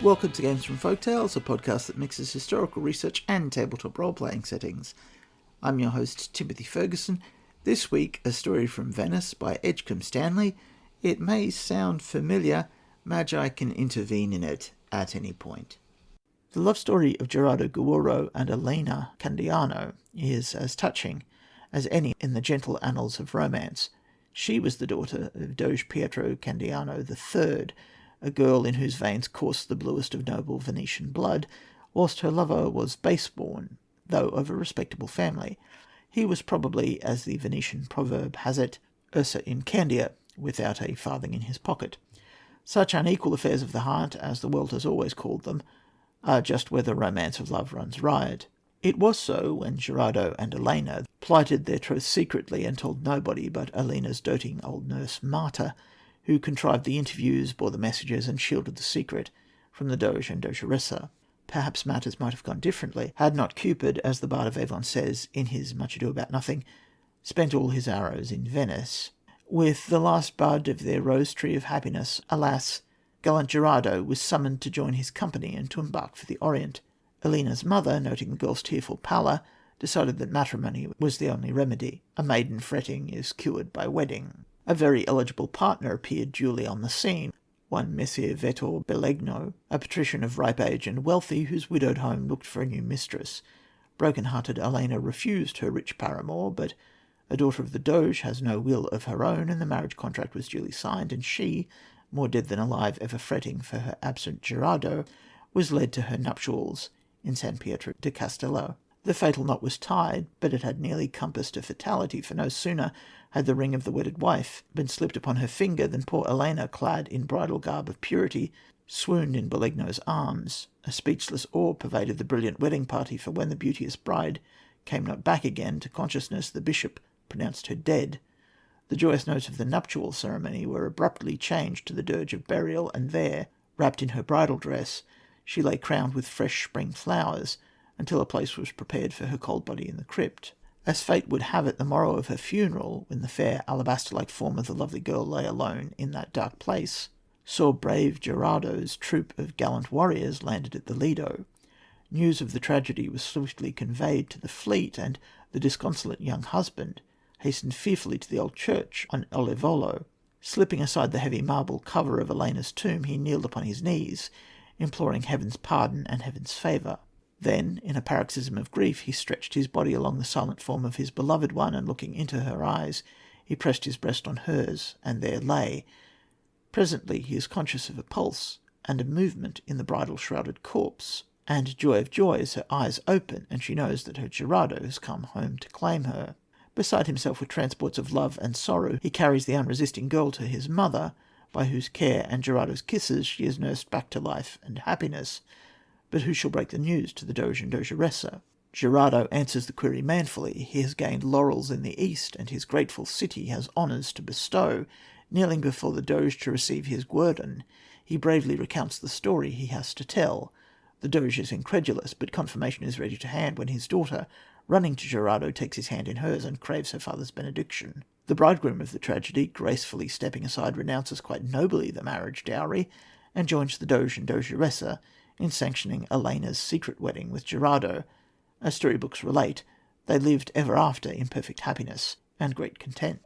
Welcome to Games from Folktales, a podcast that mixes historical research and tabletop role-playing settings. I'm your host, Timothy Ferguson. This week, a story from Venice by Edgecombe Stanley. It may sound familiar. Magi can intervene in it at any point. The love story of Gerardo Guoro and Elena Candiano is as touching as any in the gentle annals of romance. She was the daughter of Doge Pietro Candiano III, a girl in whose veins coursed the bluest of noble Venetian blood, whilst her lover was base-born, though of a respectable family. He was probably, as the Venetian proverb has it, ursa in candia, without a farthing in his pocket. Such unequal affairs of the heart, as the world has always called them, are just where the romance of love runs riot. It was so when Gerardo and Elena plighted their troth secretly and told nobody but Elena's doting old nurse Marta, who contrived the interviews, bore the messages, and shielded the secret from the Doge and Dogeressa. Perhaps matters might have gone differently, had not Cupid, as the Bard of Avon says in his Much Ado About Nothing, spent all his arrows in Venice. With the last bud of their rose tree of happiness, alas, gallant Gerardo was summoned to join his company and to embark for the Orient. Elena's mother, noting the girl's tearful pallor, decided that matrimony was the only remedy. A maiden fretting is cured by wedding. A very eligible partner appeared duly on the scene, one Messer Vettor Belegno, a patrician of ripe age and wealthy, whose widowed home looked for a new mistress. Broken-hearted Elena refused her rich paramour, but a daughter of the Doge has no will of her own, and the marriage contract was duly signed, and she, more dead than alive, ever fretting for her absent Gerardo, was led to her nuptials in San Pietro di Castello. The fatal knot was tied, but it had nearly compassed a fatality, for no sooner had the ring of the wedded wife been slipped upon her finger than poor Elena, clad in bridal garb of purity, swooned in Belegno's arms. A speechless awe pervaded the brilliant wedding party, for when the beauteous bride came not back again to consciousness, the bishop pronounced her dead. The joyous notes of the nuptial ceremony were abruptly changed to the dirge of burial, and there, wrapped in her bridal dress, she lay crowned with fresh spring flowers, until a place was prepared for her cold body in the crypt. As fate would have it, the morrow of her funeral, when the fair alabaster-like form of the lovely girl lay alone in that dark place, saw brave Gerardo's troop of gallant warriors landed at the Lido. News of the tragedy was swiftly conveyed to the fleet, and the disconsolate young husband hastened fearfully to the old church on Olivolo. Slipping aside the heavy marble cover of Elena's tomb, he kneeled upon his knees, imploring heaven's pardon and heaven's favour. Then, in a paroxysm of grief, he stretched his body along the silent form of his beloved one, and looking into her eyes, he pressed his breast on hers, and there lay. Presently he is conscious of a pulse and a movement in the bridal-shrouded corpse, and joy of joys, her eyes open, and she knows that her Gerardo has come home to claim her. Beside himself with transports of love and sorrow, he carries the unresisting girl to his mother, by whose care and Gerardo's kisses she is nursed back to life and happiness. But who shall break the news to the Doge and Dogeressa? Gerardo answers the query manfully. He has gained laurels in the east, and his grateful city has honours to bestow. Kneeling before the Doge to receive his guerdon, he bravely recounts the story he has to tell. The Doge is incredulous, but confirmation is ready to hand when his daughter, running to Gerardo, takes his hand in hers and craves her father's benediction. The bridegroom of the tragedy, gracefully stepping aside, renounces quite nobly the marriage dowry, and joins the Doge and Dogeressa in sanctioning Elena's secret wedding with Gerardo. As storybooks relate, they lived ever after in perfect happiness and great content.